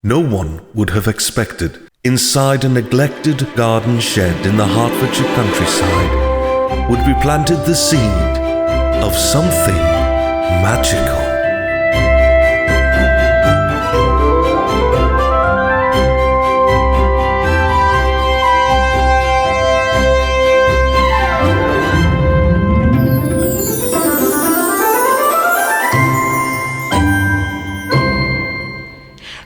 No one would have expected, inside a neglected garden shed in the Hertfordshire countryside, would be planted the seed of something magical.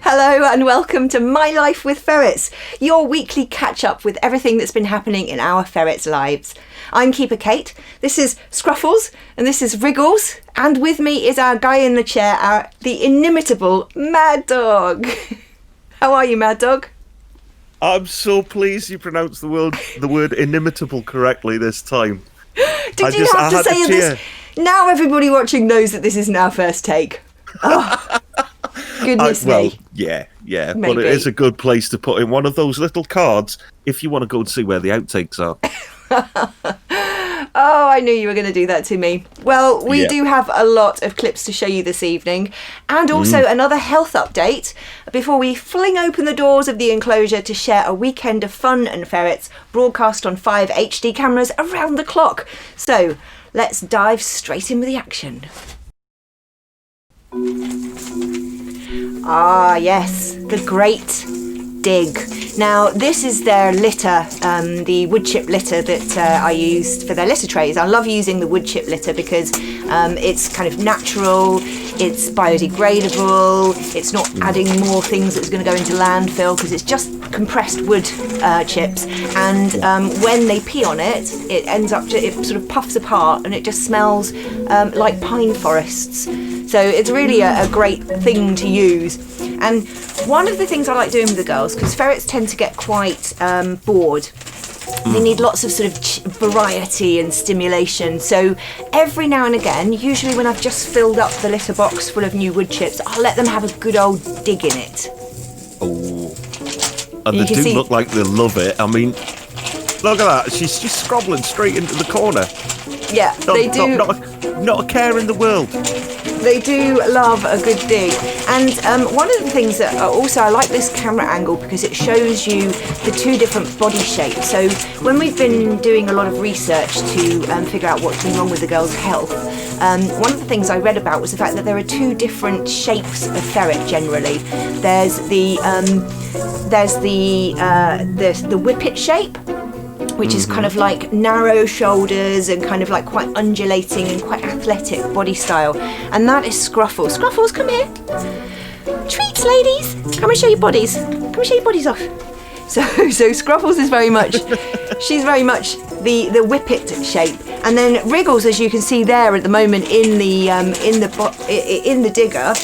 Hello and welcome to My Life with Ferrets, your weekly catch-up with everything that's been happening in our ferrets' lives. I'm Keeper Kate, this is Scruffles, and this is Wriggles, and with me is our guy in the chair, the inimitable MahdDogg. How are you, MahdDogg? I'm so pleased you pronounced the word inimitable correctly this time. Did you have to say this? Now everybody watching knows that this isn't our first take. Oh. Goodness me. Yeah. Maybe. But it is a good place to put in one of those little cards if you want to go and see where the outtakes are. Oh, I knew you were going to do that to me. Well, we do have a lot of clips to show you this evening, and also another health update before we fling open the doors of the enclosure to share a weekend of fun and ferrets broadcast on 5 HD cameras around the clock. So, let's dive straight in with the action. Ah, yes, the Great Dig. Now, this is their litter, the wood chip litter that I used for their litter trays. I love using the wood chip litter because it's kind of natural, it's biodegradable, it's not adding more things that's going to go into landfill because it's just compressed wood chips. And when they pee on it, it ends up, it sort of puffs apart and it just smells like pine forests. So it's really a great thing to use. And one of the things I like doing with the girls, because ferrets tend to get quite bored, they need lots of sort of variety and stimulation. So every now and again, usually when I've just filled up the litter box full of new wood chips, I'll let them have a good old dig in it. Oh, and they do look like they love it. I mean, look at that. She's just scrobbling straight into the corner. Yeah, they do. Not a care in the world. They do love a good dig. And one of the things that also I like this camera angle because it shows you the two different body shapes. So when we've been doing a lot of research to figure out what's been wrong with the girls' health, one of the things I read about was the fact that there are two different shapes of ferret generally. There's the whippet shape, which is kind of like narrow shoulders and kind of like quite undulating and quite athletic body style. And that is Scruffles. Scruffles, come here. Treats, ladies. Come and show your bodies. Come and show your bodies off. So Scruffles is very much, she's very much the whippet shape. And then Wriggles, as you can see there at the moment in the digger,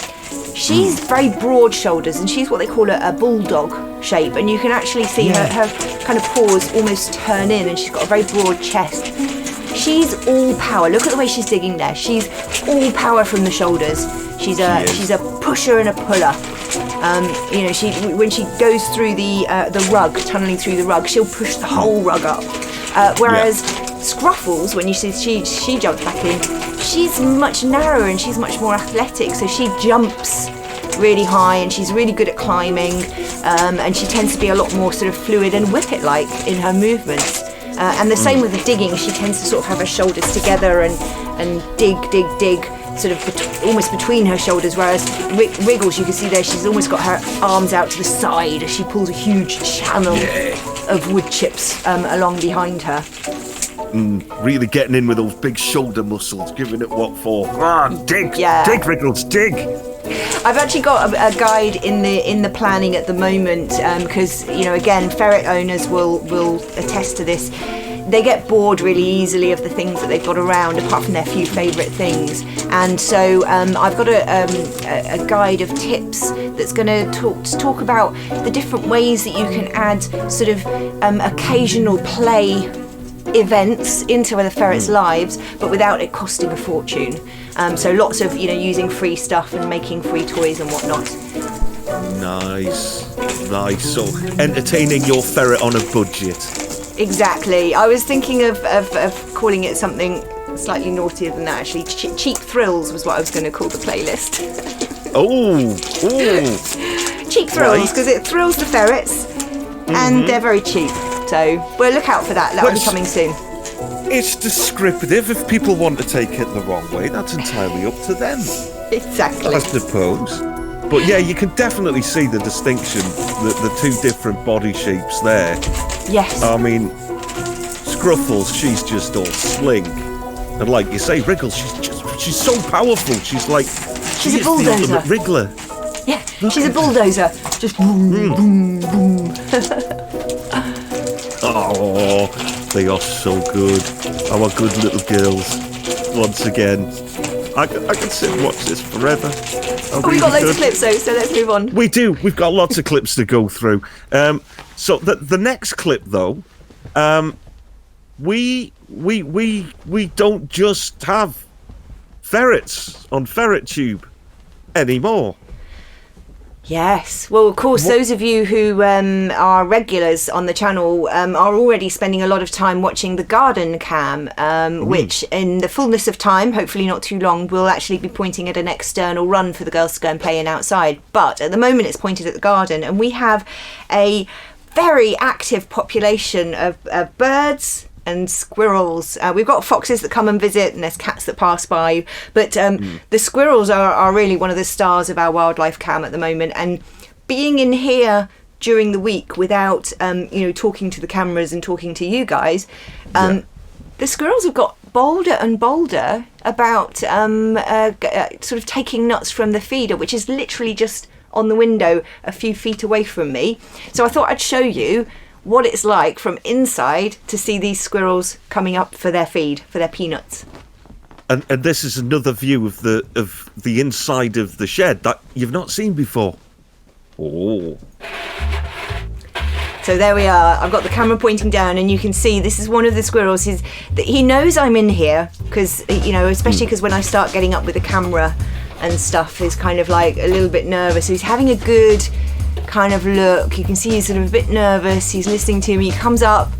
she's very broad shoulders and she's what they call a bulldog shape, and you can actually see her kind of paws almost turn in, and she's got a very broad chest. She's all power. Look at the way she's digging there. She's all power from the shoulders. She's a pusher and a puller. When she goes through the rug, tunneling through the rug, she'll push the whole rug up. Whereas Scruffles, when you see she jumps back in, she's much narrower and she's much more athletic. So she jumps really high and she's really good at climbing, and she tends to be a lot more sort of fluid and whippet-like in her movements. And the same with the digging. She tends to sort of have her shoulders together and dig, sort of almost between her shoulders, whereas Wriggles, you can see there, she's almost got her arms out to the side as she pulls a huge channel of wood chips along behind her. Really getting in with those big shoulder muscles, giving it what for. Come on, dig, dig, Wriggles, dig. I've actually got a guide in the planning at the moment because again, ferret owners will attest to this. They get bored really easily of the things that they've got around, apart from their few favourite things. And so I've got a guide of tips that's going to talk about the different ways that you can add sort of occasional play events into the ferrets' lives, but without it costing a fortune. So lots of using free stuff and making free toys and whatnot. Nice. So entertaining your ferret on a budget. Exactly. I was thinking of calling it something slightly naughtier than that, actually. Cheap Thrills was what I was going to call the playlist. Oh. Cheap cheap thrills, because it thrills the ferrets, and they're very cheap. So we'll look out for that. That'll be coming soon. It's descriptive. If people want to take it the wrong way, that's entirely up to them. Exactly. I suppose. But yeah, you can definitely see the distinction, the two different body shapes there. Yes. I mean, Scruffles, she's just all slink. And like you say, Wriggles, she's so powerful. She's a bulldozer. The ultimate wriggler. Yeah, she's a bulldozer. Just boom, boom, boom. Oh, they are so good. Our good little girls. Once again, I can sit and watch this forever. We've got loads of clips though, so let's move on. We do. We've got lots of clips to go through. So the next clip though, we don't just have ferrets on FerretTube anymore. Yes. Well, of course, those of you who are regulars on the channel are already spending a lot of time watching the garden cam, which in the fullness of time, hopefully not too long, will actually be pointing at an external run for the girls to go and play in outside. But at the moment, it's pointed at the garden, and we have a very active population of birds and squirrels. We've got foxes that come and visit, and there's cats that pass by, but the squirrels are really one of the stars of our wildlife cam at the moment. And being in here during the week without talking to the cameras and talking to you guys, the squirrels have got bolder and bolder about sort of taking nuts from the feeder, which is literally just on the window a few feet away from me. So I thought I'd show you what it's like from inside to see these squirrels coming up for their feed, for their peanuts. And this is another view of the inside of the shed that you've not seen before. Oh. So there we are. I've got the camera pointing down, and you can see this is one of the squirrels. He knows I'm in here because, especially because when I start getting up with the camera and stuff, he's kind of like a little bit nervous. So he's having a good kind of look. You can see he's sort of a bit nervous. He's listening to me. He comes up,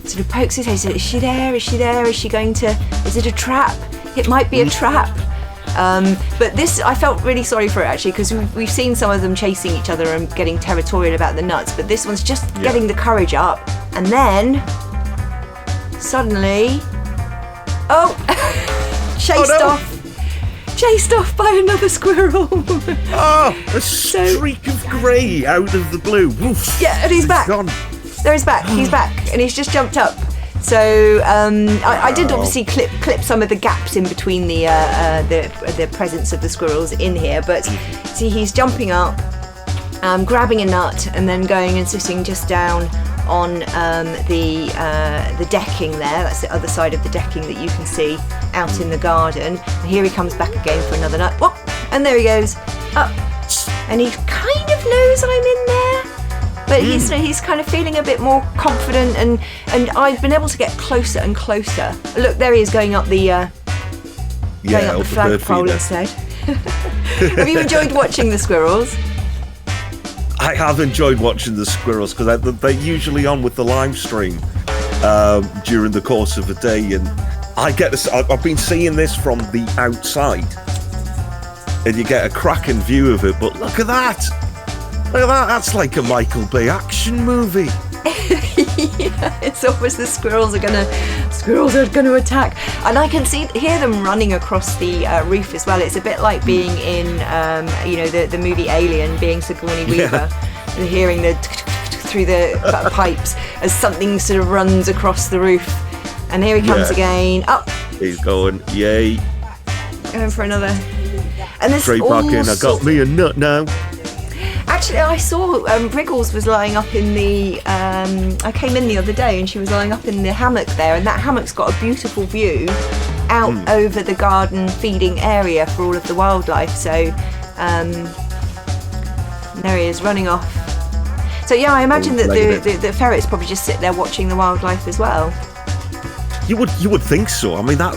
sort of pokes his head. Says, "Is she there? Is she there? Is she going to? Is it a trap? It might be a trap." But this, I felt really sorry for it actually, because we've seen some of them chasing each other and getting territorial about the nuts. But this one's just getting the courage up, and then suddenly, chased off by another squirrel. A streak of grey out of the blue. Woof. Yeah, and he's back. Gone. There he's back. He's back, and he's just jumped up. So I did obviously clip some of the gaps in between the presence of the squirrels in here, but see, he's jumping up, grabbing a nut, and then going and sitting just down on the decking there. That's the other side of the decking that you can see out in the garden. And here he comes back again for another nut. Whoop, and there he goes up, and he kind of knows I'm in there, but he's kind of feeling a bit more confident, and I've been able to get closer and closer. Look, there he is going up the flagpole instead. Have you enjoyed watching the squirrels? I have enjoyed watching the squirrels because they're usually on with the live stream during the course of the day, and I've been seeing this from the outside, and you get a cracking view of it. But look at that! Look at that! That's like a Michael Bay action movie. Yeah, it's almost the squirrels are gonna attack, and I can hear them running across the roof as well. It's a bit like being in the movie Alien, being Sigourney Weaver, and hearing through the pipes as something sort of runs across the roof. And here he comes again. Up. He's going, yay! Going for another. And there's straight back in. I got me a nut now. Actually, I saw Wriggles was lying up in the. I came in the other day and she was lying up in the hammock there, and that hammock's got a beautiful view out over the garden feeding area for all of the wildlife. So there he is running off. So yeah, I imagine that the ferrets probably just sit there watching the wildlife as well. You would think so. I mean that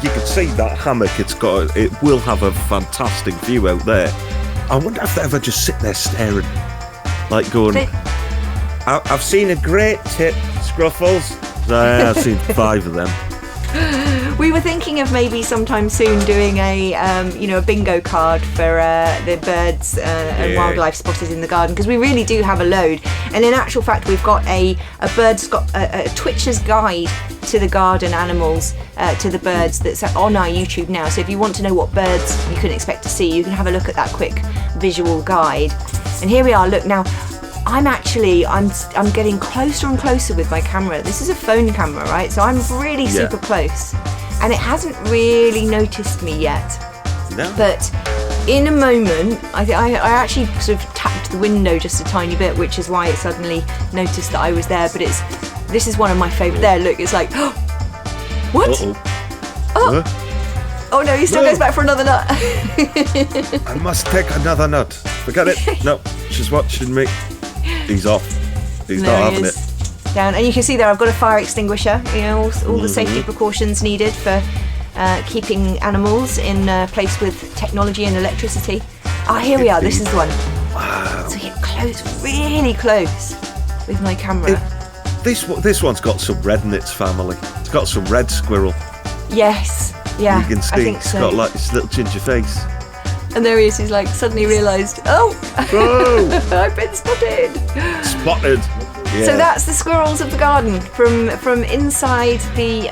you could see that hammock. It will have a fantastic view out there. I wonder if they ever just sit there staring, like going, I've seen a great tip, Scruffles. I've seen 5 of them. We were thinking of maybe sometime soon doing a bingo card for the birds and wildlife spotted in the garden, because we really do have a load. And in actual fact, we've got a Twitcher's guide to the garden animals, to the birds, that's on our YouTube now. So if you want to know what birds you can expect to see, you can have a look at that quick visual guide. And here we are. Look now. I'm getting closer and closer with my camera. This is a phone camera, right? So I'm really super close, and it hasn't really noticed me yet. No. But in a moment, I actually sort of tapped the window just a tiny bit, which is why it suddenly noticed that I was there. But this is one of my favourite. There, look, it's like, what? Uh-oh. Oh no, he still goes back for another nut. I must take another nut. Forget it. No, she's watching me. He's off. He's not having it. Down, and you can see there I've got a fire extinguisher. You know, all the safety precautions needed for keeping animals in place with technology and electricity. Here we are. This is the one. Wow. So get close, really close, with my camera. This one's got some red in its family. It's got some red squirrel. Yes. Yeah. You can see I think it's so. got like this little ginger face. And there he is. He's like suddenly realised, I've been spotted. Spotted. Yeah. So that's the squirrels of the garden from inside the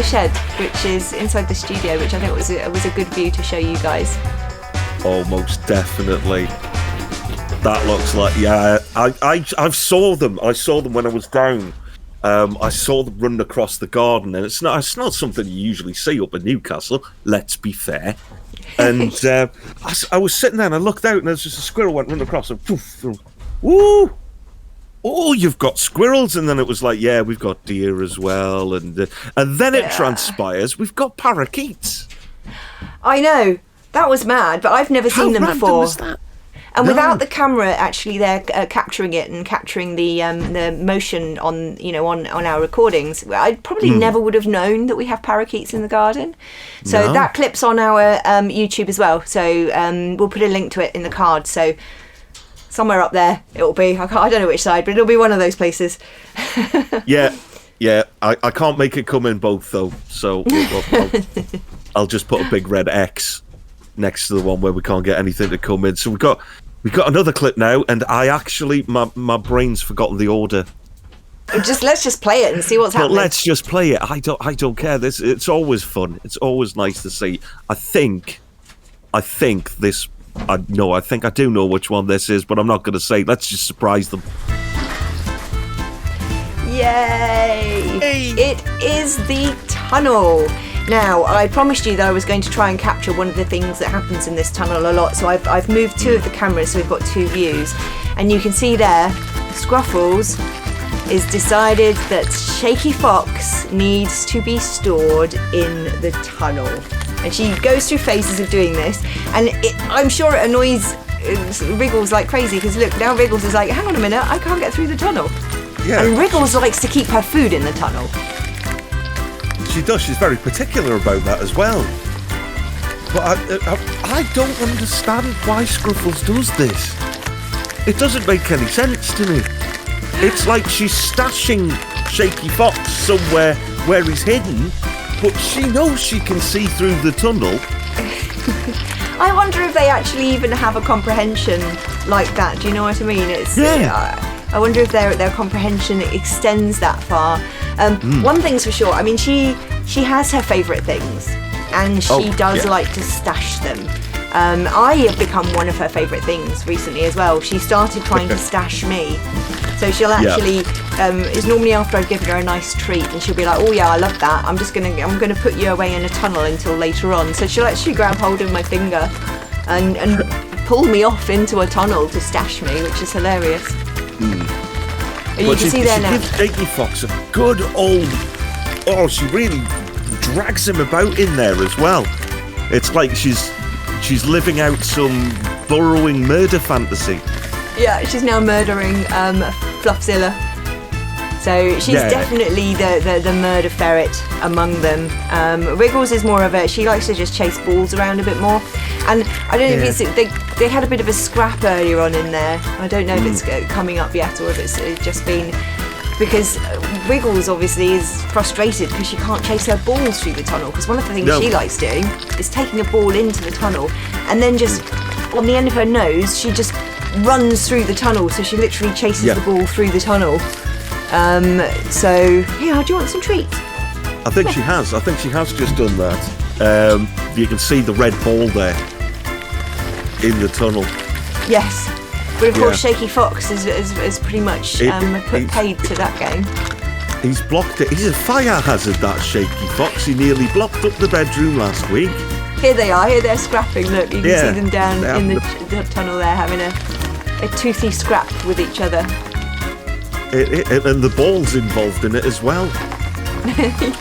shed, which is inside the studio, which I think was a good view to show you guys. Oh, most definitely. That looks like, I saw them. I saw them when I was down. I saw them run across the garden, and it's not something you usually see up in Newcastle. Let's be fair. And I was sitting there and I looked out, and there's just a squirrel went running across, and poof, woo! Oh, you've got squirrels, and then it was like, yeah, we've got deer as well, and then it transpires we've got parakeets. I know, that was mad, but I've never seen them before. Was that? And without the camera actually there capturing it and capturing the motion on our recordings, I probably never would have known that we have parakeets in the garden. So that clip's on our YouTube as well. So we'll put a link to it in the card. So somewhere up there it'll be. I don't know which side, but it'll be one of those places. Yeah. I can't make it come in both though. So I'll just put a big red X next to the one where we can't get anything to come in. So we've got another clip now, and I actually my brain's forgotten the order. Let's just play it and see what's happening. Let's just play it. I don't care. It's always fun. It's always nice to see. I think this. I think I do know which one this is, but I'm not going to say. Let's just surprise them. Yay! Hey. It is the tunnel. Now, I promised you that I was going to try and capture one of the things that happens in this tunnel a lot, so I've moved two of the cameras, so we've got two views. And you can see there, Scruffles is decided that Shaky Fox needs to be stored in the tunnel. And she goes through phases of doing this, and I'm sure it annoys Wriggles like crazy, because look, now Wriggles is like, hang on a minute, I can't get through the tunnel. Yeah. And Wriggles likes to keep her food in the tunnel. She does. She's very particular about that as well. But I don't understand why Scruffles does this. It doesn't make any sense to me. It's like she's stashing Shaky Fox somewhere where he's hidden, but she knows she can see through the tunnel. I wonder if they actually even have a comprehension like that. Do you know what I mean? I wonder if their comprehension extends that far. One thing's for sure. I mean, she has her favourite things, and she does like to stash them. I have become one of her favourite things recently as well. She started trying to stash me. So she'll actually, it's normally after I've given her a nice treat, and she'll be like, oh yeah, I love that. I'm gonna put you away in a tunnel until later on. So she'll actually grab hold of my finger and pull me off into a tunnel to stash me, which is hilarious. And you can see there now. She gives Shaky Fox a good old. Oh, she really drags him about in there as well. It's like she's living out some burrowing murder fantasy. Yeah, she's now murdering Fluffzilla. So she's definitely the murder ferret among them. Wriggles is more of she likes to just chase balls around a bit more. And I don't know if they had a bit of a scrap earlier on in there. I don't know if it's coming up yet or if it's just been because Wriggles obviously is frustrated because she can't chase her balls through the tunnel, because one of the things she likes doing is taking a ball into the tunnel and then just on the end of her nose she just runs through the tunnel, so she literally chases the ball through the tunnel. So yeah, do you want some treats? I think she has just done that. You can see the red ball there in the tunnel. Yes, but of course Shaky Fox is pretty much put paid to that game. He's blocked it. He's a fire hazard, that Shaky Fox. He nearly blocked up the bedroom last week. Here they are, here they're scrapping. Look, you can see them down in the tunnel there having a toothy scrap with each other. And the ball's involved in it as well.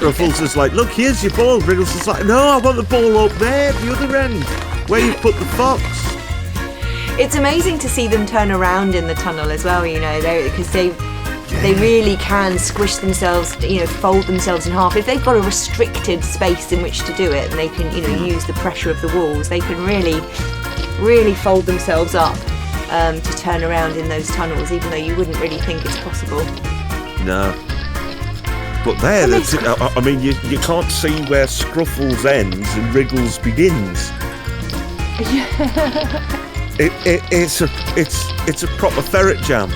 Ruffles is like, look, here's your ball. Wriggles is like, no, I want the ball up there, the other end, where you put the fox. It's amazing to see them turn around in the tunnel as well, you know, because they really can squish themselves, you know, fold themselves in half. If they've got a restricted space in which to do it and they can, you know, use the pressure of the walls, they can really fold themselves up to turn around in those tunnels, even though you wouldn't really think it's possible. No. But there, I mean, you can't see where Scruffles ends and Wriggles begins. It's a proper ferret jam.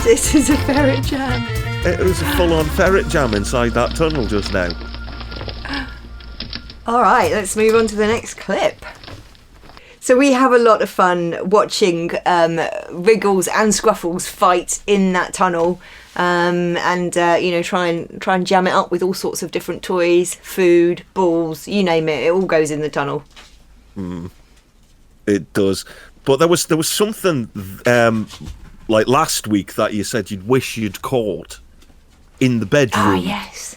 This is a ferret jam. It was a full-on ferret jam inside that tunnel just now. All right, let's move on to the next clip. So we have a lot of fun watching Wriggles and Scruffles fight in that tunnel, and you know, try and jam it up with all sorts of different toys, food, balls, you name it. It all goes in the tunnel. It does. But there was something like last week that you said you'd wish you'd caught in the bedroom. Ah, yes.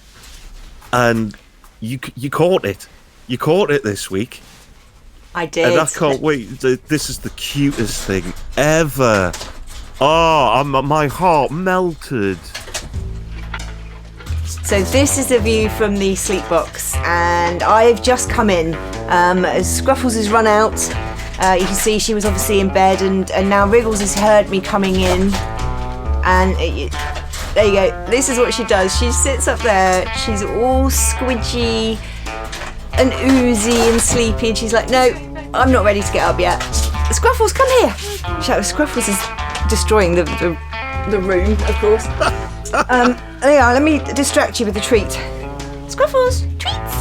And you caught it. You caught it this week. I did. And I can't wait. This is the cutest thing ever. Oh, my heart melted. So this is a view from the sleep box, and I've just come in. As Scruffles has run out, you can see she was obviously in bed, and now Wriggles has heard me coming in. And there you go. This is what she does. She sits up there. She's all squidgy and oozy and sleepy, and she's like, no, I'm not ready to get up yet. Scruffles, come here. Scruffles is destroying the room, of course. There you are, let me distract you with a treat. Scruffles, treats!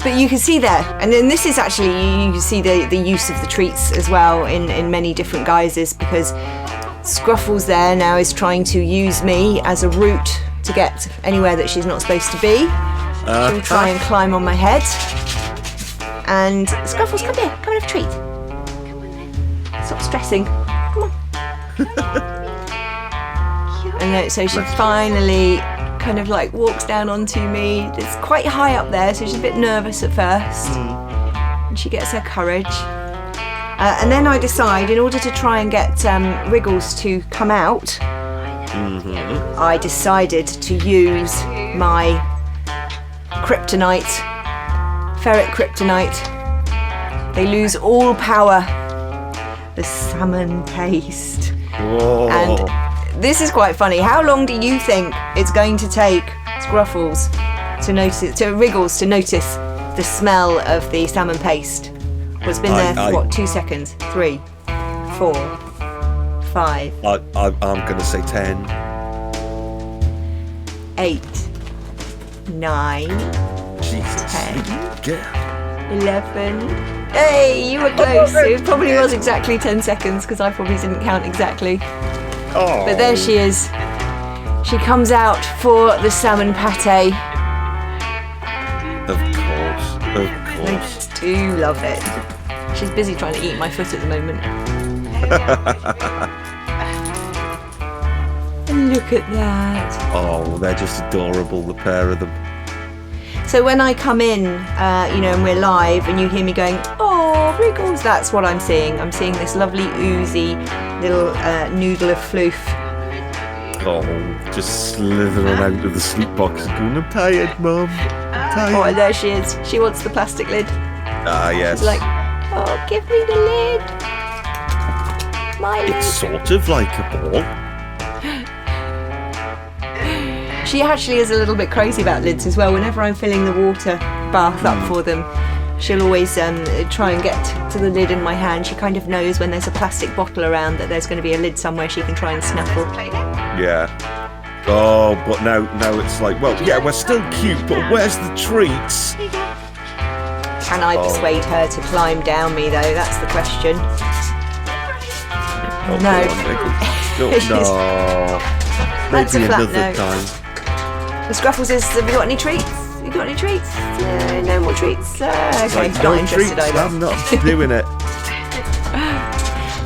But you can see there, and then this is actually, you can see the use of the treats as well in many different guises, because Scruffles there now is trying to use me as a route to get anywhere that she's not supposed to be. She'll try and climb on my head. And Scruffles, come here, come and have a treat. Stop stressing. Come on. And so she finally kind of like walks down onto me. It's quite high up there, so she's a bit nervous at first. And she gets her courage. And then I decide, in order to try and get Wriggles to come out, I decided to use my kryptonite, ferret kryptonite. They lose all power. The salmon paste. Whoa. And this is quite funny. How long do you think it's going to take Wriggles to notice the smell of the salmon paste? Well, it's been there for 2 seconds? 3, 4, 5. I'm going to say 10. 8, 9, Jesus. 10, 11. Hey, you were close. It probably was exactly 10 seconds because I probably didn't count exactly. Oh. But there she is. She comes out for the salmon pate. Of course. I do love it. She's busy trying to eat my foot at the moment. Look at that. Oh, they're just adorable, the pair of them. So when I come in, and we're live, and you hear me going, "Oh, Wriggles," that's what I'm seeing. I'm seeing this lovely oozy little noodle of floof. Oh, just slithering out of the sleep box and going, "I'm tired, Mum. I'm tired." Oh, and there she is. She wants the plastic lid. Ah, yes. She's like, "Oh, give me the lid." My lid. It's sort of like a ball. She actually is a little bit crazy about lids as well. Whenever I'm filling the water bath up for them, she'll always try and get to the lid in my hand. She kind of knows when there's a plastic bottle around that there's going to be a lid somewhere she can try and snuffle. Yeah. Oh, but now it's like, well, yeah, we're still cute, but where's the treats? Can I persuade her to climb down me, though? That's the question. Oh, No. No. That's a Maybe flat another no. time. The Scruffle says, have you got any treats? You got any treats? No more treats. Okay, Like, not no interested treats, either. I'm not doing it.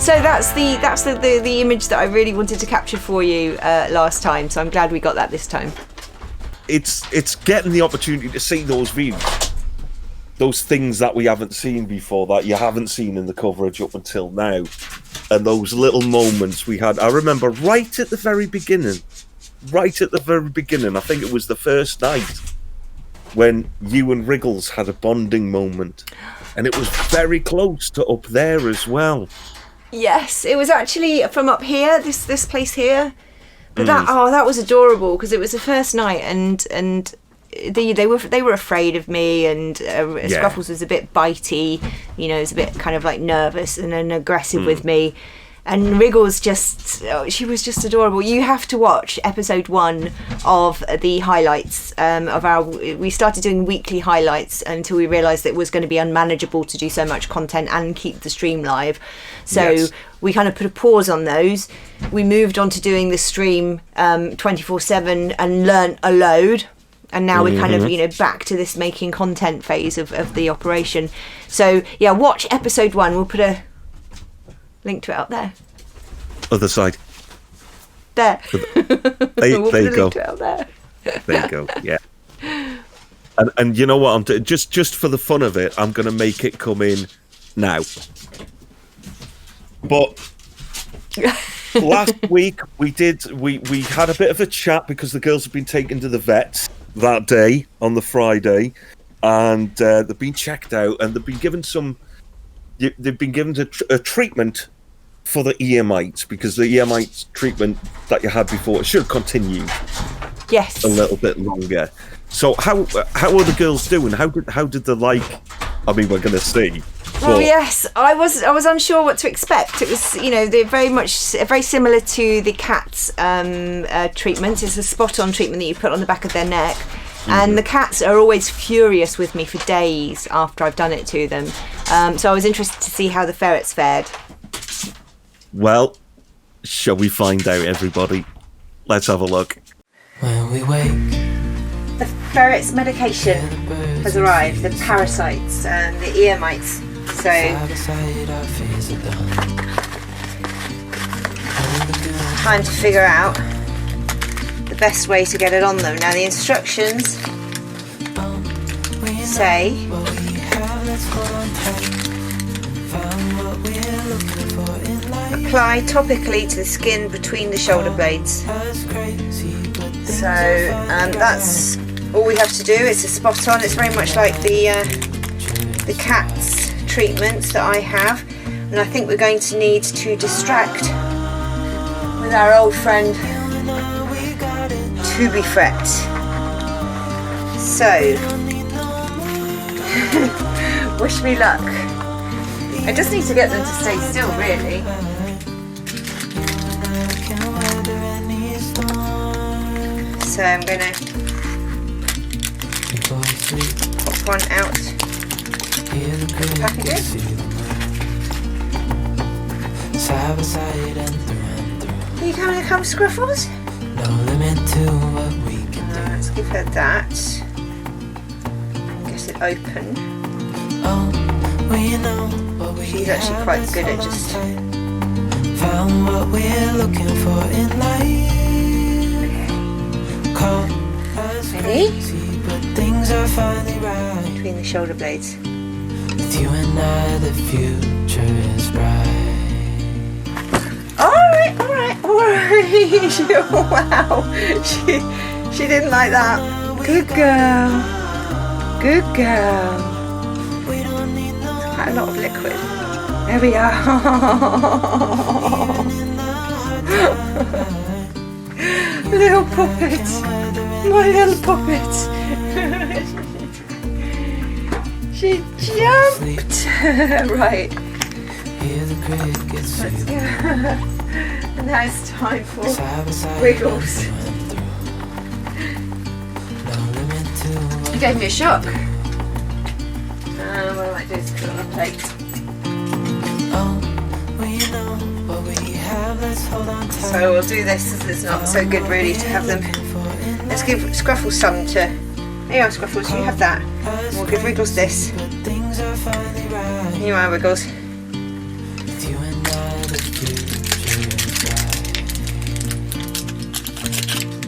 So that's the image that I really wanted to capture for you last time. So I'm glad we got that this time. It's getting the opportunity to see those views, those things that we haven't seen before, that you haven't seen in the coverage up until now, and those little moments we had. I remember right at the very beginning, I think it was the first night, when you and Wriggles had a bonding moment, and it was very close to up there as well. Yes, it was actually from up here, this place here. But that was adorable because it was the first night, and they were afraid of me, and Scruffles was a bit bitey, you know, was a bit kind of like nervous and aggressive with me. And Wriggles she was just adorable. You have to watch episode 1 of the highlights we started doing weekly highlights until we realised that it was going to be unmanageable to do so much content and keep the stream live. So we kind of put a pause on those. We moved on to doing the stream 24/7 and learnt a load. And now we're kind of, you know, back to this making content phase of the operation. So yeah, watch episode 1. We'll put a link to it up there. Other side. There. There you go. There you go. Yeah. And you know what I'm doing? Just for the fun of it, I'm going to make it come in now. But last week we had a bit of a chat because the girls have been taken to the vets that day on the Friday, and they've been checked out, and they've been given a treatment for the ear mites, because the ear mites treatment that you had before should continue. Yes. A little bit longer. So how are the girls doing? How did they like? I mean, we're going to see. Well, yes, I was unsure what to expect. It was, you know, they're very similar to the cats' treatment. It's a spot-on treatment that you put on the back of their neck. And the cats are always furious with me for days after I've done it to them. So I was interested to see how the ferrets fared. Well, shall we find out, everybody? Let's have a look. When we wake, The ferret's medication has arrived. The parasites and the ear mites. So time to figure out the best way to get it on them. Now the instructions say apply topically to the skin between the shoulder blades. So that's all we have to do. It's a spot on. It's very much like the cat's treatments that I have, and I think we're going to need to distract with our old friend Ferret. So wish me luck. I just need to get them to stay still, really. So I'm going to pop one out of the packages. Are you going to come, Scruffles? Let's give her that. Get it open. She's actually quite good at just found what we're looking for in life. Ready? But things are finally right. Between the shoulder blades. With you and I, the future is bright. Alright. Wow. She didn't like that. Good girl. Quite a lot of liquid. There we are. Little puppet. My little puppet. She jumped. Right. Let's go. And now it's time for Wiggles. You gave me a shock. What I might do is put it on a plate. So we'll do this as it's not so good really to have them. Let's give Scruffles some to... Here you are, Scruffles, you have that. And we'll give Wiggles this. Here you are, Wiggles.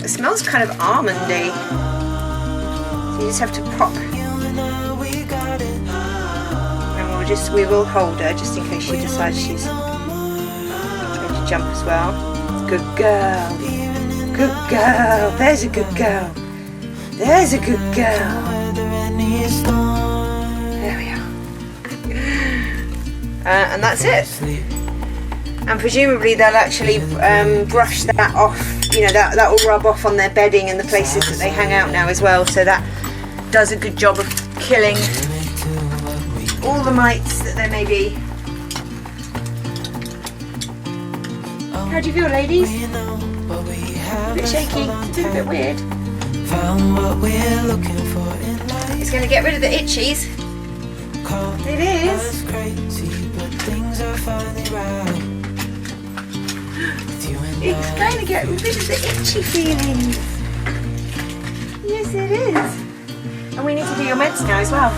It smells kind of almondy. So you just have to pop. And we will hold her just in case she decides she's going to jump as well. Good girl. Good girl. There's a good girl. There's a good girl. There we are. And that's it. And presumably they'll actually brush that off. You know, that will rub off on their bedding and the places that they hang out now as well. So that does a good job of killing all the mites that there may be. How do you feel, ladies? A bit shaky, a bit weird. It's going to get rid of the itchies. It is. It's going to get rid of the itchy feelings. Yes, it is. And we need to do your meds now as well.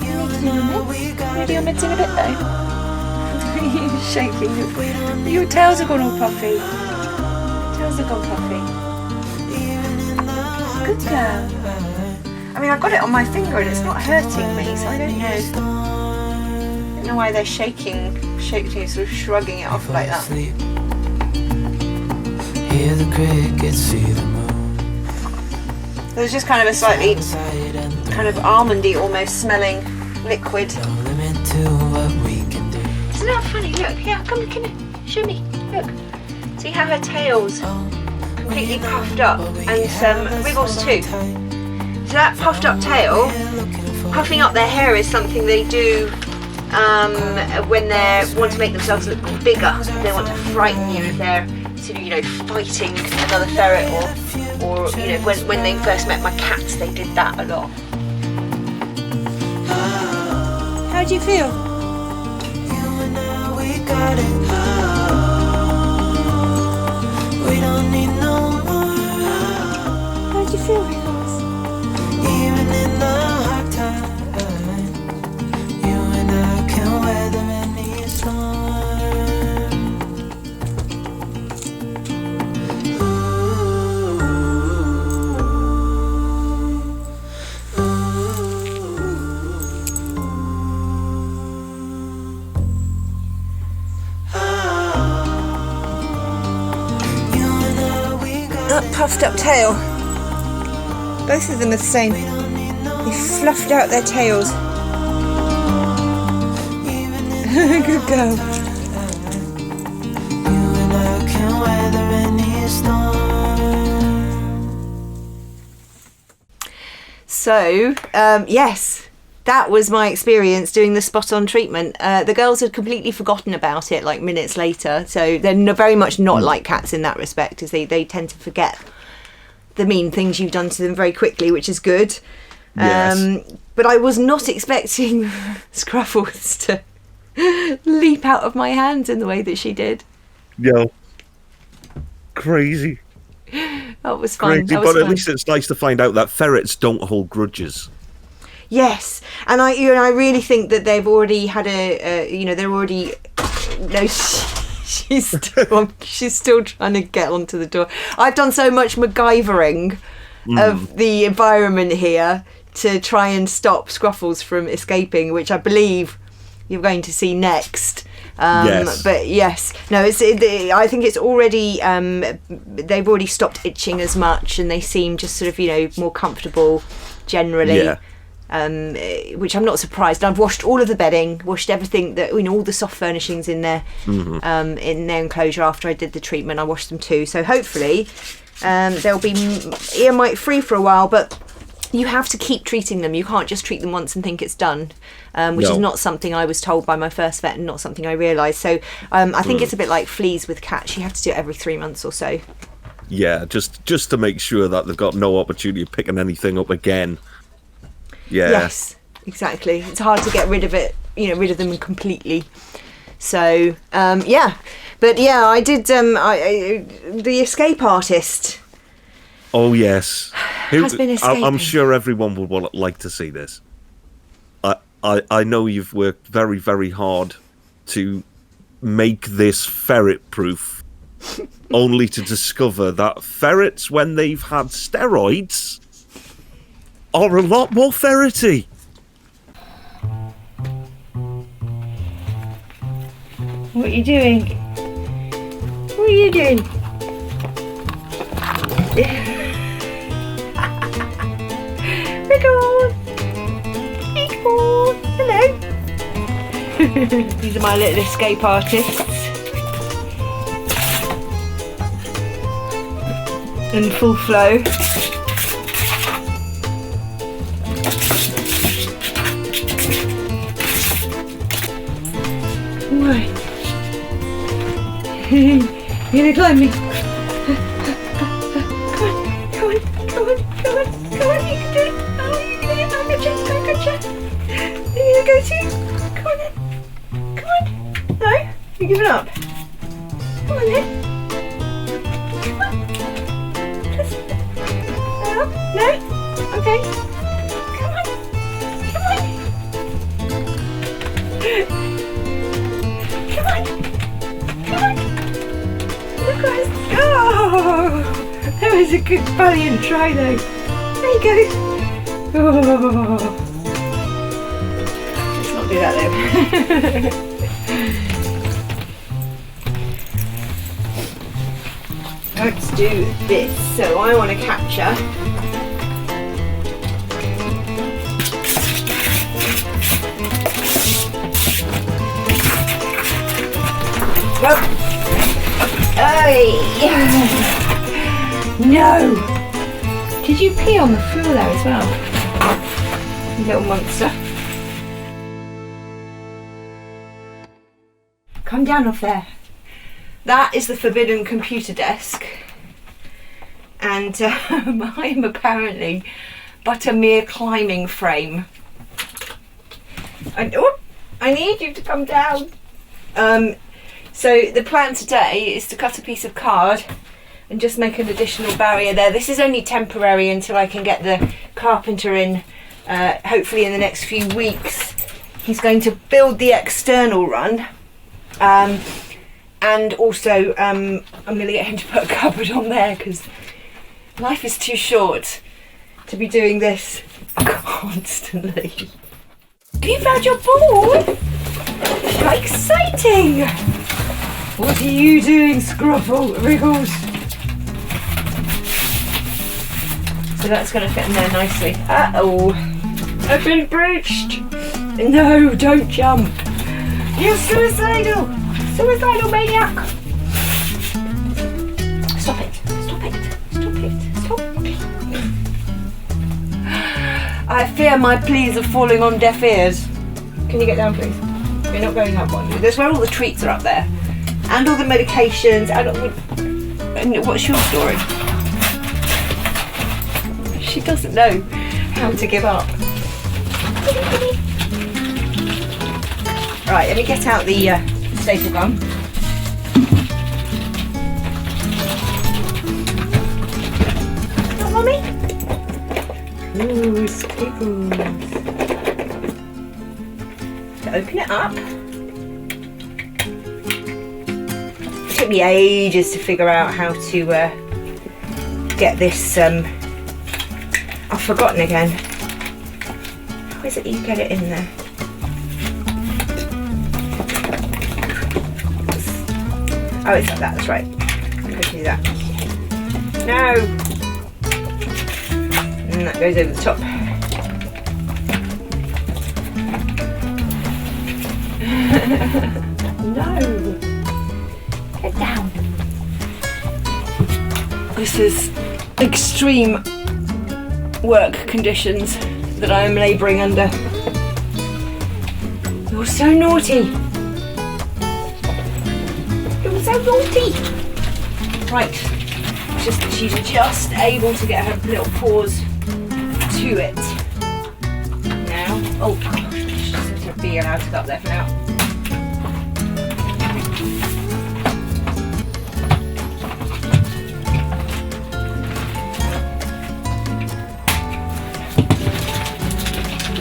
You need to do your meds. Can we do your meds in a bit though? You're shaking. Your tails have gone all puffy. Tails have gone puffy. Good girl. I mean, I've got it on my finger and it's not hurting me, so I don't know why they're shaking, sort of shrugging it off like that. Hear the crickets, see the moon. There's just kind of a slightly kind of almondy almost smelling liquid. Isn't that funny? Look, here, come here, show me. Look. See how her tail's completely puffed up, and Wiggles too. So that puffed up tail, puffing up their hair is something they do when they want to make themselves look bigger. They want to frighten you if they're sort of, you know, fighting another ferret, or you know, when they first met my cats, they did that a lot. How do you feel? We don't need no more. How do you feel, Wiggles? Even in the hard time, you and I can weather any storm. That puffed up tail. Both of them are the same. They fluffed out their tails. Good girl. So, yes, that was my experience doing the spot-on treatment. The girls had completely forgotten about it like minutes later, so they're very much not like cats in that respect, as they tend to forget the mean things you've done to them very quickly, which is good. Yes. But I was not expecting Scruffles to leap out of my hands in the way that she did. Yo, crazy. That was fun. Crazy, but at least it's nice to find out that ferrets don't hold grudges. Yes, and I really think that they've already had they're already. No, she's still trying to get onto the door. I've done so much MacGyvering of the environment here to try and stop Scruffles from escaping, which I believe you're going to see next. Yes. But yes, no, I think it's already they've already stopped itching as much, and they seem just sort of, you know, more comfortable generally. Yeah. which I'm not surprised. I've washed all of the bedding, washed everything that, you know, all the soft furnishings in their enclosure after I did the treatment. I washed them too, so hopefully they'll be ear mite free for a while. But you have to keep treating them. You can't just treat them once and think it's done, which is not something I was told by my first vet and not something I realised. So I think it's a bit like fleas with cats. You have to do it every 3 months or so. Yeah, just to make sure that they've got no opportunity of picking anything up again. Yeah. Yes, exactly. It's hard to get rid of it, you know, rid of them completely. So, yeah. But yeah, I did the escape artist. Oh, yes. Has been escaping. I'm sure everyone would like to see this. I know you've worked very, very hard to make this ferret-proof, only to discover that ferrets, when they've had steroids, are a lot more ferrety. What are you doing? What are you doing? Rickle! Hello! These are my little escape artists. In full flow. Right. You're gonna climb me. Come on, you can do it. Oh, you can do it. I gotcha. You gonna go too? Come on then. No? You're giving up? Come on then. Come on. No? Okay. Come on. Look guys. Oh! That was a good valiant try though. There you go. Oh. Let's not do that though. Let's do this. So I want to capture No! Did you pee on the floor there as well? You little monster. Come down off there. That is the forbidden computer desk. And I am apparently but a mere climbing frame. I need you to come down. So the plan today is to cut a piece of card and just make an additional barrier there. This is only temporary until I can get the carpenter in, hopefully in the next few weeks. He's going to build the external run, and also I'm going to get him to put a cupboard on there because life is too short to be doing this constantly. Have you found your ball? How exciting! What are you doing, Scruffle? Wriggles? So that's going to fit in there nicely. Uh-oh. I've been breached. No, don't jump. You're suicidal. Suicidal maniac. Stop it. I fear my pleas are falling on deaf ears. Can you get down, please? You're not going up, are you? That's where all the treats are up there. And all the medications. And what's your story? She doesn't know how to give up. Right, let me get out the staple gun. Oh, Mummy? Ooh, staples. To open it up. It took me ages to figure out how to get this. I've forgotten again. How is it you get it in there? Oh, it's like that, that's right. I'm going to do that. No! And that goes over the top. No. Get down. This is extreme work conditions that I am labouring under. You're so naughty. You're so naughty. Right. She's just able to get her little paws to it. Now. Oh, she's just being allowed to go up there for now.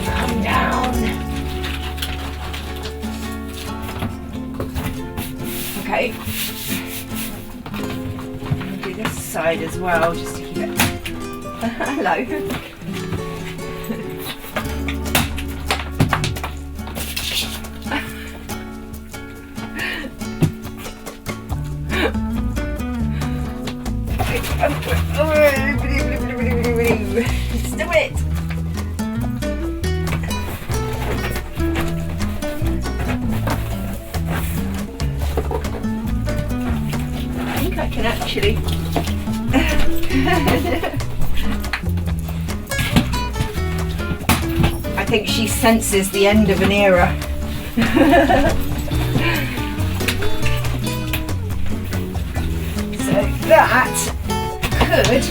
Come down. Okay. Do this side as well, just to keep it. Hello. Let's do it. I think I can actually. I think she senses the end of an era. So that could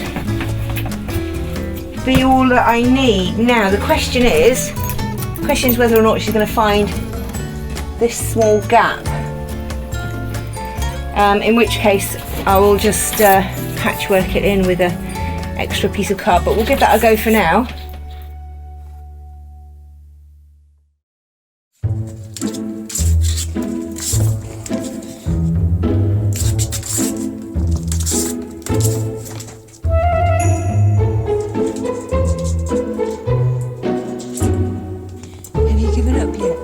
be all that I need. Now the question is whether or not she's going to find this small gap. In which case I will just patchwork it in with an extra piece of card, but we'll give that a go for now. Have you given up yet?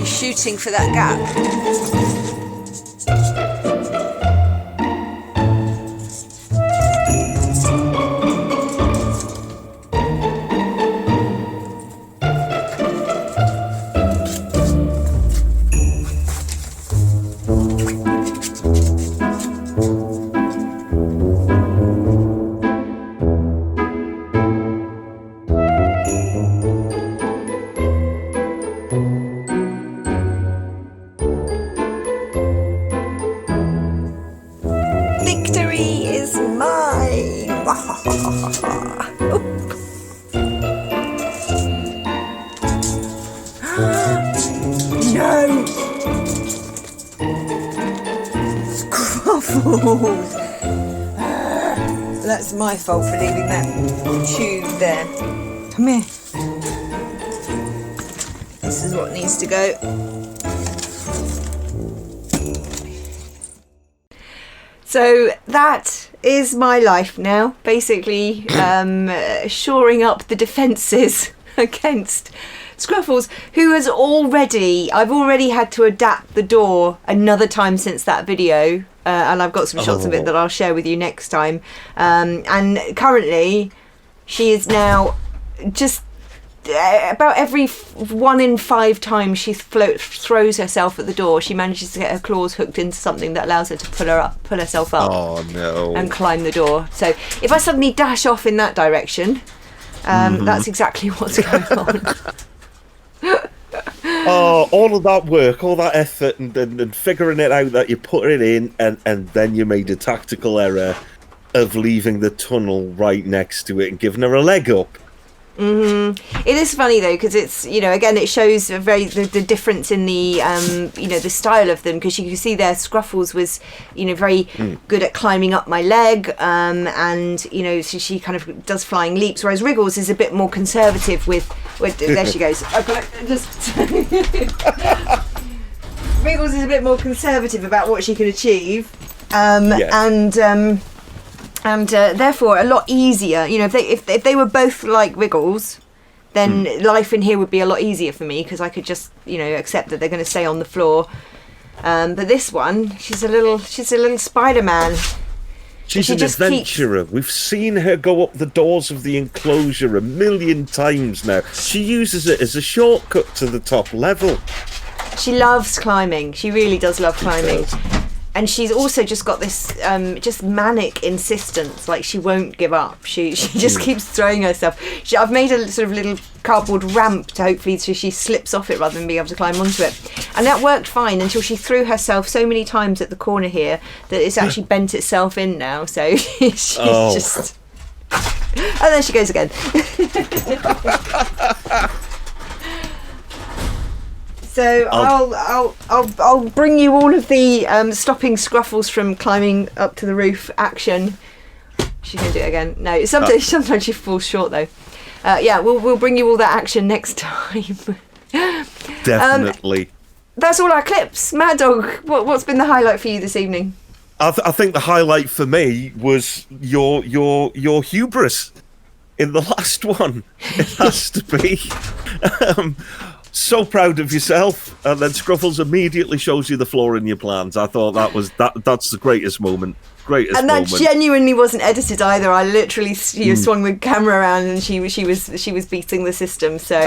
Shooting for that gap. Victory is mine! No! Scruffles! That's my fault for leaving that tube there. Come here. This is what needs to go. So that is my life now, basically shoring up the defences against Scruffles, who has I've already had to adapt the door another time since that video, and I've got some shots of it that I'll share with you next time. And currently, she is now just about every 1 in 5 times she throws herself at the door, she manages to get her claws hooked into something that allows her to pull herself up. Oh no! And climb the door. So if I suddenly dash off in that direction, that's exactly what's going on. Oh, all of that work, all that effort, and figuring it out that you put it in, and then you made a tactical error of leaving the tunnel right next to it and giving her a leg up. It is funny though, because it's, again, it shows the difference in the the style of them, because you can see there Scruffles was very good at climbing up my leg, and so she kind of does flying leaps, whereas Wriggles is a bit more conservative with there she goes. I've got to just Wriggles is a bit more conservative about what she can achieve, and therefore a lot easier. If they were both like Wriggles, then life in here would be a lot easier for me, because I could just accept that they're going to stay on the floor But this one, she's a little Spider-Man. She's an adventurer. We've seen her go up the doors of the enclosure a million times now. She uses it as a shortcut to the top level. She loves climbing. She really does love climbing. And she's also just got this just manic insistence, like she won't give up. She just keeps throwing herself. I've made a sort of little cardboard ramp to hopefully so she slips off it rather than being able to climb onto it. And that worked fine until she threw herself so many times at the corner here that it's actually bent itself in now. So she's just... And there she goes again. So I'll bring you all of the stopping Scruffles from climbing up to the roof action. She's gonna do it again. No, sometimes she falls short though. Yeah, we'll bring you all that action next time. Definitely. That's all our clips. MahdDogg, what's been the highlight for you this evening? I think the highlight for me was your hubris in the last one. It has to be. So proud of yourself, and then Scruffles immediately shows you the flaw in your plans. I thought that's the greatest moment. And that genuinely wasn't edited either. I literally swung the camera around and she was beating the system. So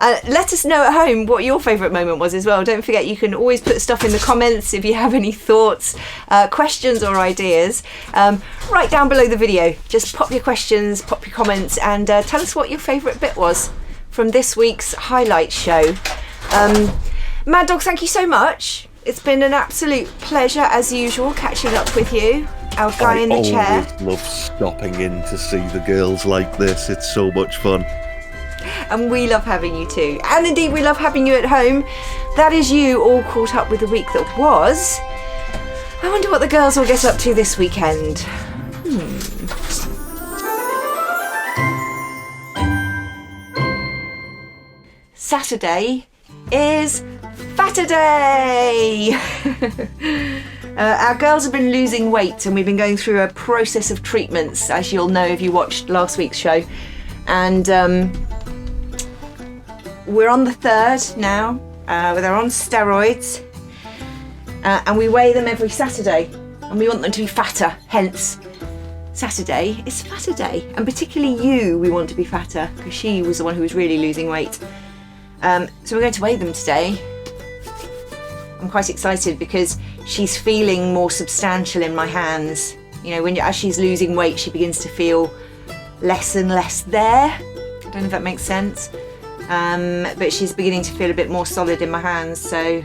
let us know at home what your favourite moment was as well. Don't forget, you can always put stuff in the comments if you have any thoughts, questions or ideas. Right down below the video, just pop your questions, pop your comments, and tell us what your favourite bit was from this week's highlight show. MahdDogg, thank you so much. It's been an absolute pleasure as usual catching up with you, our guy in the chair. I always love stopping in to see the girls like this. It's so much fun. And we love having you too. And indeed we love having you at home. That is you all caught up with the week that was. I wonder what the girls will get up to this weekend. Saturday is Fatterday! Our girls have been losing weight and we've been going through a process of treatments, as you'll know if you watched last week's show. And we're on the third now, they're on steroids, and we weigh them every Saturday and we want them to be fatter, hence Saturday is Fatterday. And particularly you, we want to be fatter, because she was the one who was really losing weight. So we're going to weigh them today. I'm quite excited because she's feeling more substantial in my hands. You know, as she's losing weight, she begins to feel less and less there. I don't know if that makes sense. But she's beginning to feel a bit more solid in my hands. So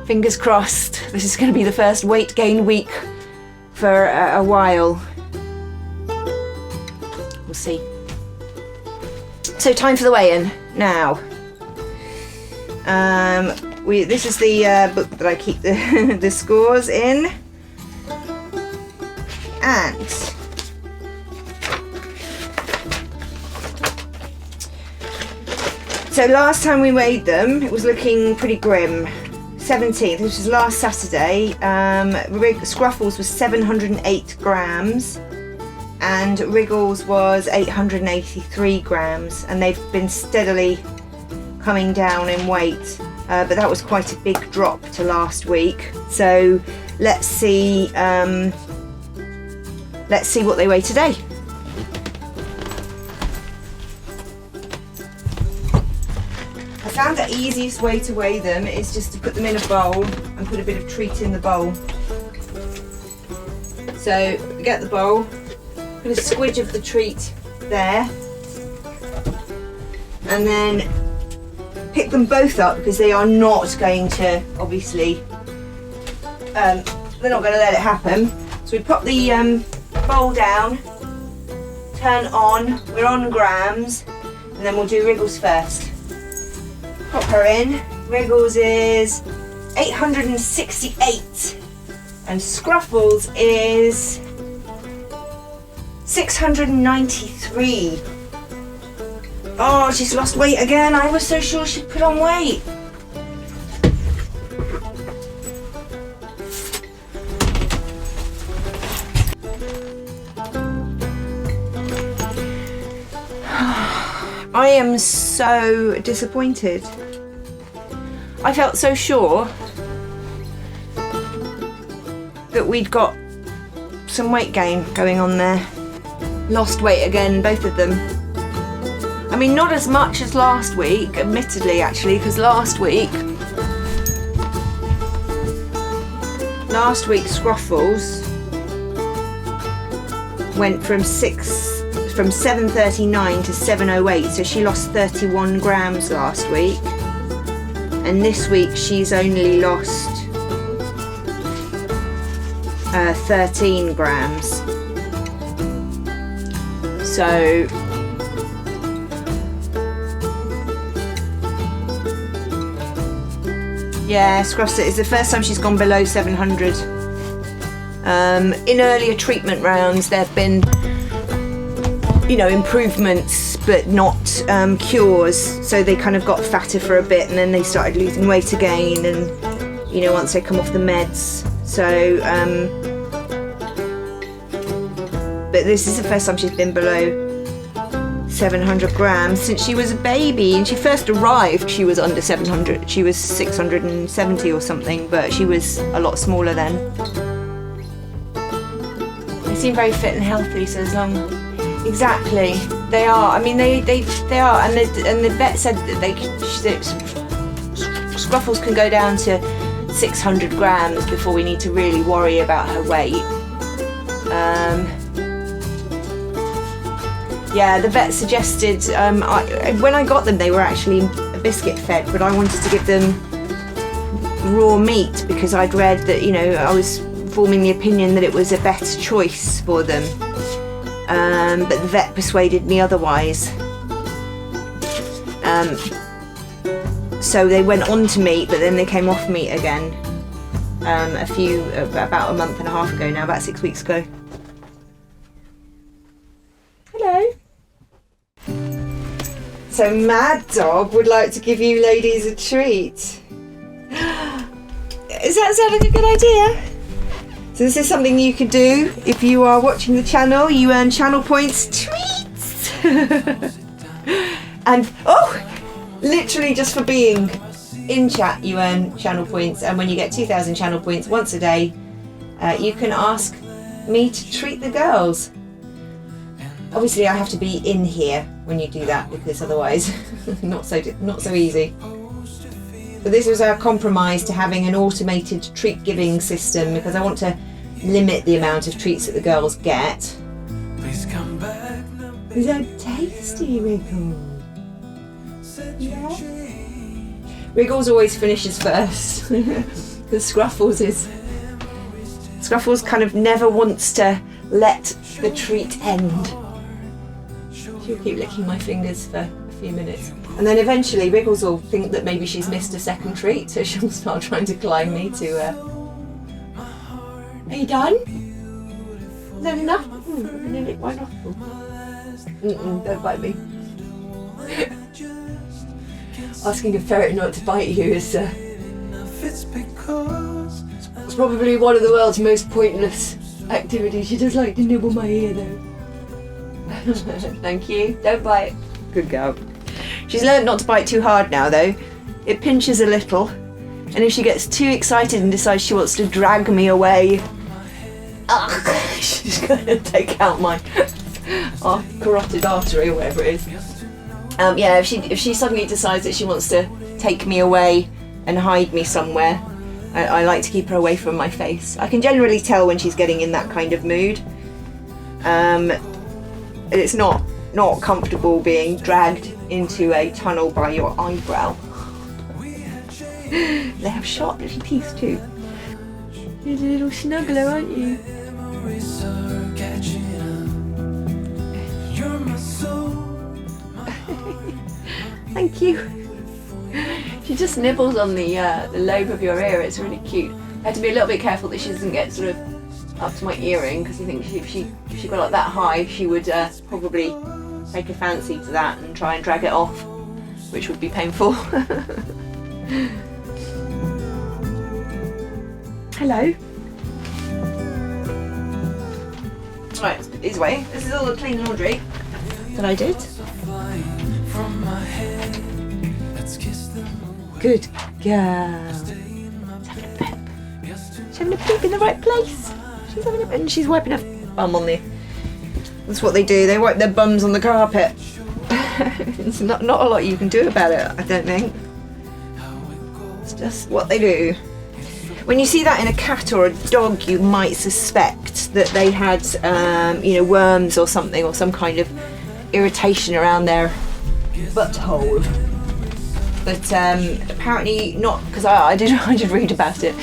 fingers crossed, this is going to be the first weight gain week for a while. We'll see. So time for the weigh-in now. This is the book that I keep the scores in, and so last time we weighed them it was looking pretty grim. 17th, which was last Saturday, Scruffles was 708 grams and Wriggles was 883 grams, and they've been steadily coming down in weight, but that was quite a big drop to last week. So let's see what they weigh today. I found the easiest way to weigh them is just to put them in a bowl and put a bit of treat in the bowl. So get the bowl, put a squidge of the treat there, and then pick them both up, because they are not going to, obviously, they're not going to let it happen. So we pop the bowl down, turn on, we're on grams, and then we'll do Wriggles first. Pop her in. Wriggles is 868 and Scruffles is 693. Oh, she's lost weight again. I was so sure she'd put on weight. I am so disappointed. I felt so sure that we'd got some weight gain going on there. Lost weight again, both of them. I mean, not as much as last week, admittedly, actually, because last week Scruffles went from 739 to 708, so she lost 31 grams last week, and this week she's only lost 13 grams. So yeah, Scruffs, it's the first time she's gone below 700. In earlier treatment rounds there have been, you know, improvements but not cures, so they kind of got fatter for a bit and then they started losing weight again, and you know, once they come off the meds. So but this is the first time she's been below 700 grams since she was a baby. And she first arrived, she was under 700. She was 670 or something, but she was a lot smaller then. They seem very fit and healthy, so as long... Exactly, they are. I mean, they are, and the vet said that Scruffles can go down to 600 grams before we need to really worry about her weight. Yeah, the vet suggested, when I got them they were actually biscuit fed, but I wanted to give them raw meat because I'd read that, you know, I was forming the opinion that it was a better choice for them. But the vet persuaded me otherwise. So they went on to meat, but then they came off meat again about a month and a half ago now, about 6 weeks ago. Hello. So MahdDogg would like to give you ladies a treat. Does that sound like a good idea? So this is something you could do if you are watching the channel. You earn channel points, treats. And literally just for being in chat you earn channel points, and when you get 2,000 channel points once a day, you can ask me to treat the girls. Obviously I have to be in here when you do that, because otherwise not so easy. But this was our compromise to having an automated treat giving system, because I want to limit the amount of treats that the girls get. Is that tasty, Wriggle? Yeah. Wriggles always finishes first. Because Scruffles kind of never wants to let the treat end. She'll keep licking my fingers for a few minutes. And then eventually Wriggles will think that maybe she's missed a second treat, so she'll start trying to climb me to... Are you done? Is that enough? I'm going to lick my nostril. Don't bite me. Asking a ferret not to bite you is... it's probably one of the world's most pointless activities. She does like to nibble my ear though. Thank you. Don't bite. Good girl. She's learned not to bite too hard now though. It pinches a little, and if she gets too excited and decides she wants to drag me away, she's going to take out my carotid artery or whatever it is. Yeah, if she suddenly decides that she wants to take me away and hide me somewhere, I like to keep her away from my face. I can generally tell when she's getting in that kind of mood. It's not comfortable being dragged into a tunnel by your eyebrow. They have sharp little teeth too. You're a little snuggler, aren't you? Thank you. She just nibbles on the lobe of your ear. It's really cute. I have to be a little bit careful that she doesn't get sort of up to my earring, because I think if she got like that high, she would probably take a fancy to that and try and drag it off, which would be painful. Hello. Right, let's put these away. This is all the clean laundry that I did. Good girl. Let's have a pep. Let's having a poop in the right place. She's having a, and she's wiping her bum on the. That's what they do. They wipe their bums on the carpet. It's not a lot you can do about it, I don't think. It's just what they do. When you see that in a cat or a dog, you might suspect that they had, worms or something, or some kind of irritation around their butthole. But apparently not, because I did read about it.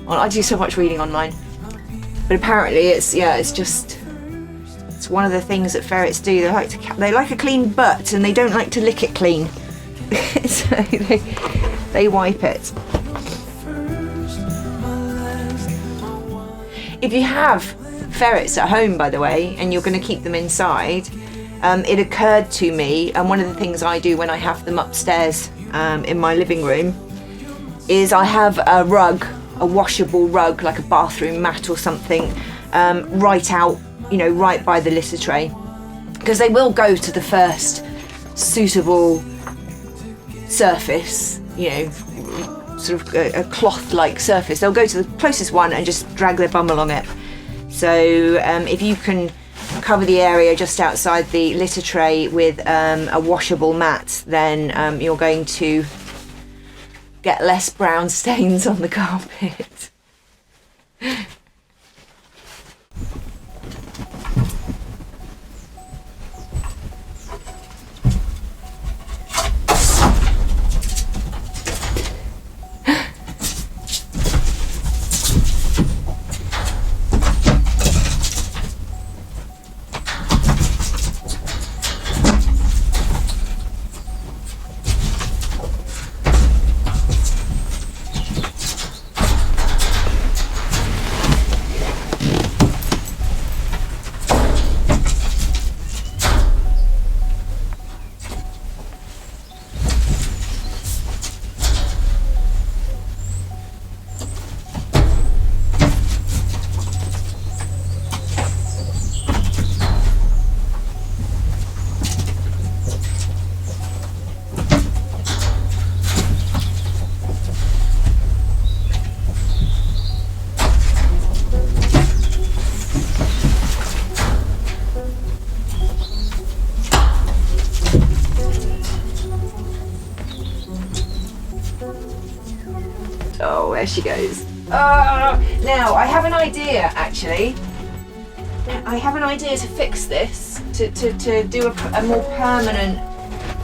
I do so much reading online. But apparently it's one of the things that ferrets do. They like a clean butt, and they don't like to lick it clean. So they wipe it. If you have ferrets at home, by the way, and you're going to keep them inside, it occurred to me, and one of the things I do when I have them upstairs in my living room, is I have a rug, a washable rug, like a bathroom mat or something, right out, right by the litter tray, because they will go to the first suitable surface, sort of a cloth-like surface. They'll go to the closest one and just drag their bum along it. So if you can cover the area just outside the litter tray with a washable mat, then you're going to get less brown stains on the carpet. Oh, there she goes. Now, I have an idea, actually. I have an idea to fix this, to do a more permanent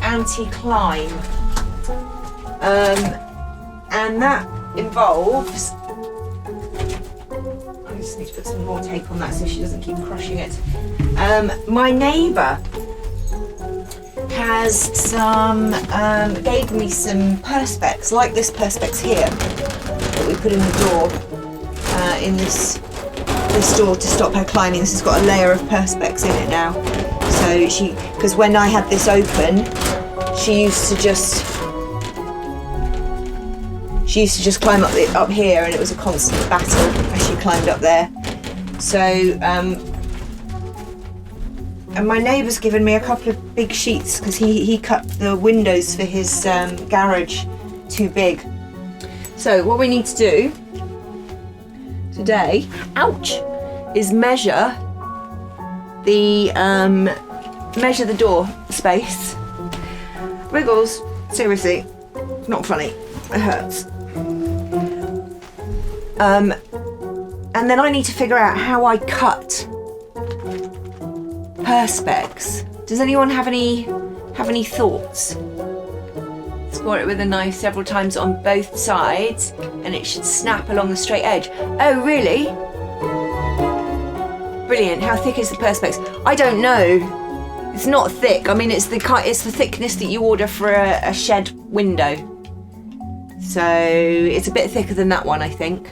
anti-climb. And that involves... I just need to put some more tape on that so she doesn't keep crushing it. My neighbour has some, gave me some perspex, like this perspex here, that we put in the door, in this door to stop her climbing. This has got a layer of perspex in it now. So because when I had this open, she used to just climb up here, and it was a constant battle as she climbed up there. So, and my neighbour's given me a couple of big sheets because he cut the windows for his garage too big. So what we need to do today, ouch, is measure the door space. Wriggles, seriously, not funny, it hurts. And then I need to figure out how I cut perspex. Does anyone have any thoughts? Score it with a knife several times on both sides, and it should snap along the straight edge. Oh, really? Brilliant. How thick is the perspex? I don't know. It's not thick. I mean, it's the thickness that you order for a shed window. So it's a bit thicker than that one, I think.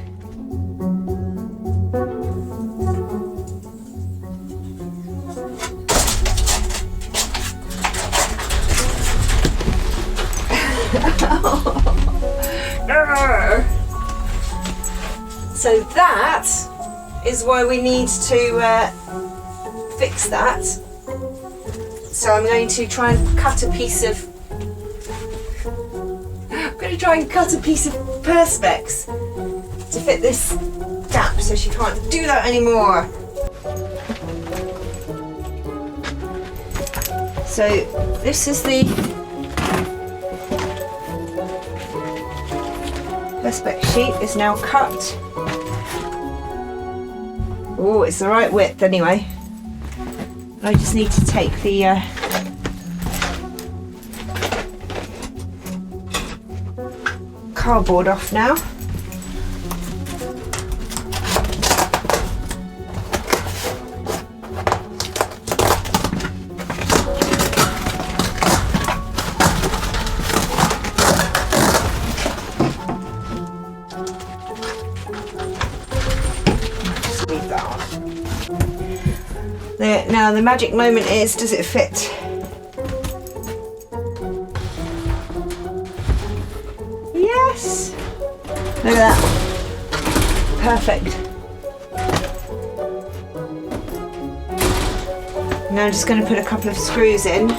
So that is why we need to fix that. So I'm going to try and cut a piece of perspex to fit this damp, so she can't do that anymore. So this is the perspex sheet is now cut. Oh, it's the right width anyway. I just need to take the cardboard off now. Just leave that on. There, now the magic moment is, does it fit? Yes! Look at that. Perfect. Now I'm just going to put a couple of screws in.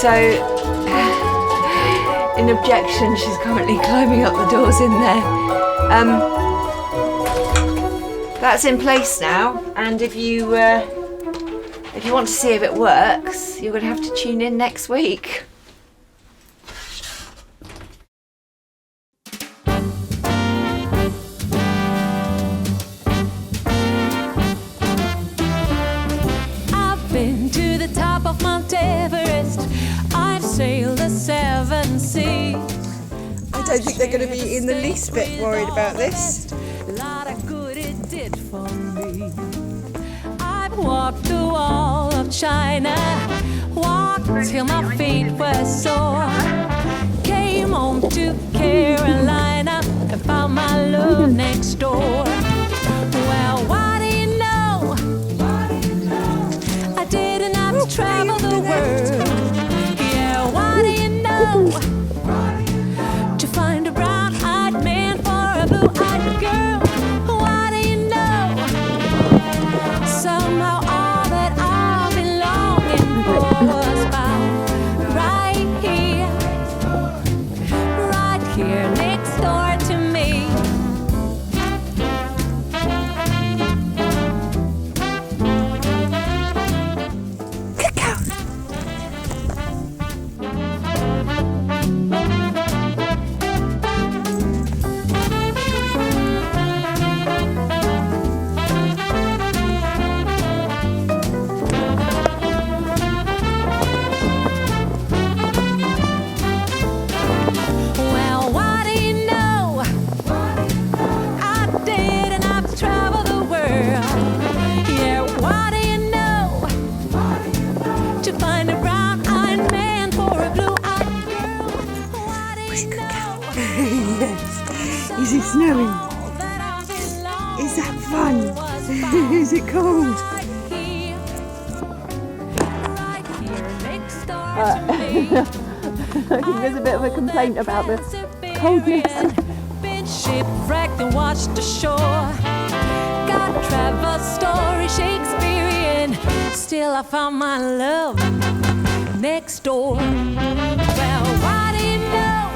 So, in objection, she's currently climbing up the doors in there. That's in place now, and if you want to see if it works, you're going to have to tune in next week. I've been to the top of Mount Everest. I've sailed the 7 seas. I don't think they're going to be in the least bit worried about this. A lot of good it did for me. I've walked the wall of China, walked till my feet were sore. Came home to Carolina and found my love next door. Well, what do you know? I didn't have to travel the world. Yeah, what do you know? To find a brown-eyed man for a blue-eyed girl. What do you know? Somehow all that I've been longing for was found right here next door to me. Well, what do you know? I didn't have to travel the world. Yeah, what do you know? To find a brown-eyed man for a blue-eyed girl. What do you know? Is it snowing? Is that fun? Is it cold? There's a bit of a complaint about the coldness. Been shipwrecked and washed ashore. Got Trevor's story Shakespearean. Still I found my love next door. Well, what do you know?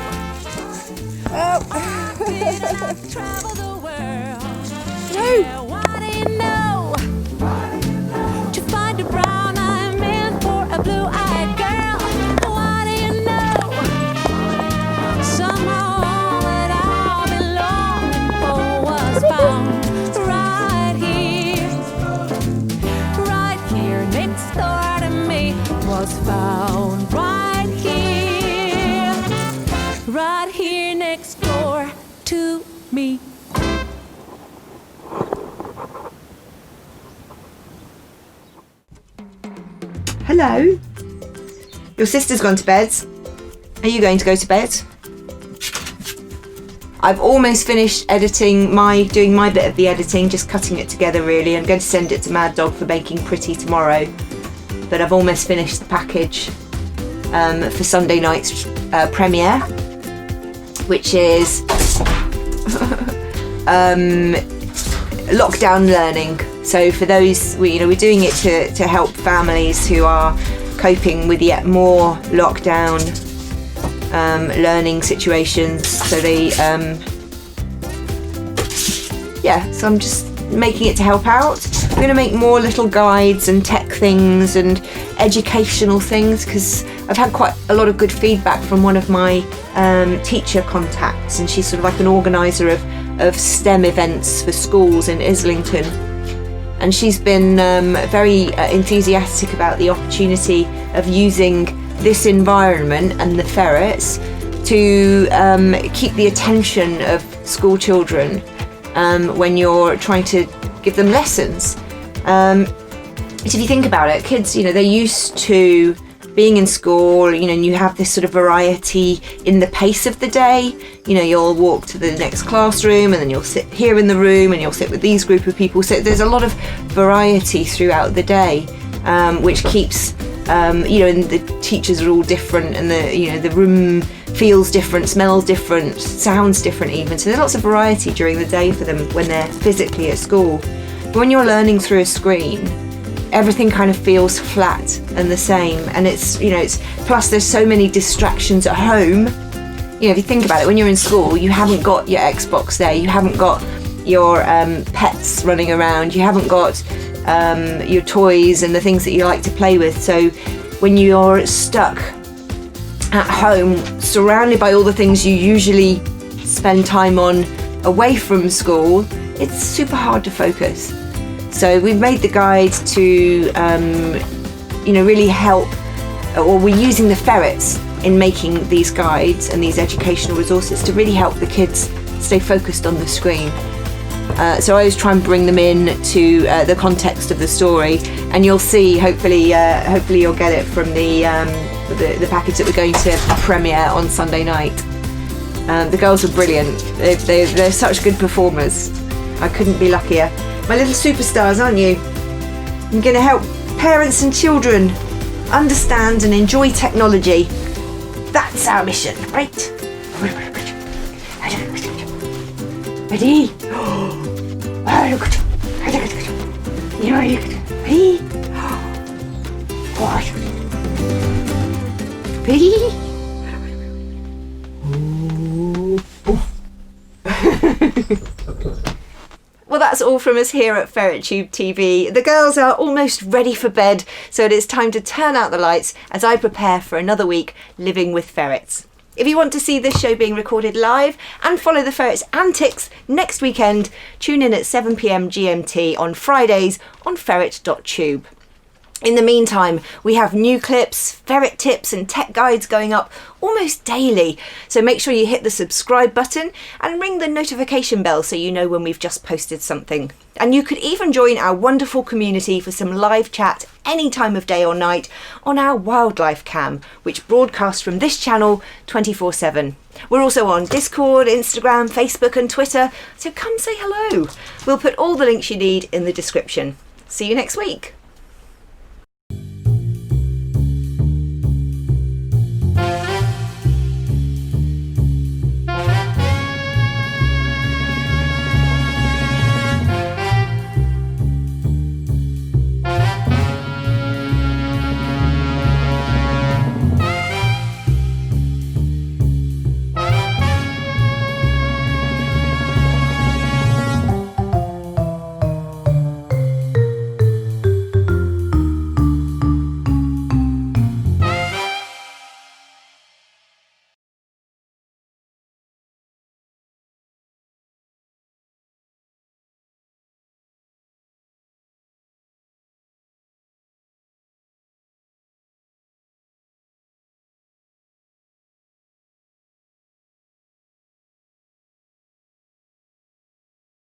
I didn't travel the world. Yeah, what do you know? To find a brown-eyed man for a blue-eyed girl. What do you know? Somehow all that I've been longing for was found right here next door to me. Was found right hello. Your sister's gone to bed. Are you going to go to bed? I've almost finished doing my bit of the editing, just cutting it together really. I'm going to send it to MahdDogg for making pretty tomorrow. But I've almost finished the package for Sunday night's premiere, which is lockdown learning. So for those, we're doing it to help families who are coping with yet more lockdown learning situations. So so I'm just making it to help out. I'm going to make more little guides and tech things and educational things, because I've had quite a lot of good feedback from one of my teacher contacts, and she's sort of like an organiser of STEM events for schools in Islington. And she's been very enthusiastic about the opportunity of using this environment and the ferrets to keep the attention of school children when you're trying to give them lessons. If you think about it, kids, they're used to being in school, and you have this sort of variety in the pace of the day. You'll walk to the next classroom, and then you'll sit here in the room, and you'll sit with these group of people. So there's a lot of variety throughout the day, which keeps, and the teachers are all different, and the room feels different, smells different, sounds different even. So there's lots of variety during the day for them when they're physically at school. But when you're learning through a screen, everything kind of feels flat and the same, and it's plus there's so many distractions at home. If you think about it, when you're in school, you haven't got your Xbox there, you haven't got your pets running around, you haven't got your toys and the things that you like to play with. So when you're stuck at home, surrounded by all the things you usually spend time on away from school, it's super hard to focus. So we've made the guide to, really help, or we're using the ferrets in making these guides and these educational resources to really help the kids stay focused on the screen. So I always try and bring them in to the context of the story, and you'll see, hopefully you'll get it from the package that we're going to premiere on Sunday night. The girls are brilliant. They're such good performers. I couldn't be luckier. My little superstars, aren't you? I'm going to help parents and children understand and enjoy technology. That's our mission, right? Ready? Ready? Well, that's all from us here at FerretTubeTV. The girls are almost ready for bed, so it is time to turn out the lights as I prepare for another week living with ferrets. If you want to see this show being recorded live and follow the ferrets' antics next weekend, tune in at 7 p.m. GMT on Fridays on FerretTube. In the meantime, we have new clips, ferret tips and tech guides going up almost daily. So make sure you hit the subscribe button and ring the notification bell so you know when we've just posted something. And you could even join our wonderful community for some live chat any time of day or night on our wildlife cam, which broadcasts from this channel 24/7. We're also on Discord, Instagram, Facebook and Twitter, so come say hello. We'll put all the links you need in the description. See you next week.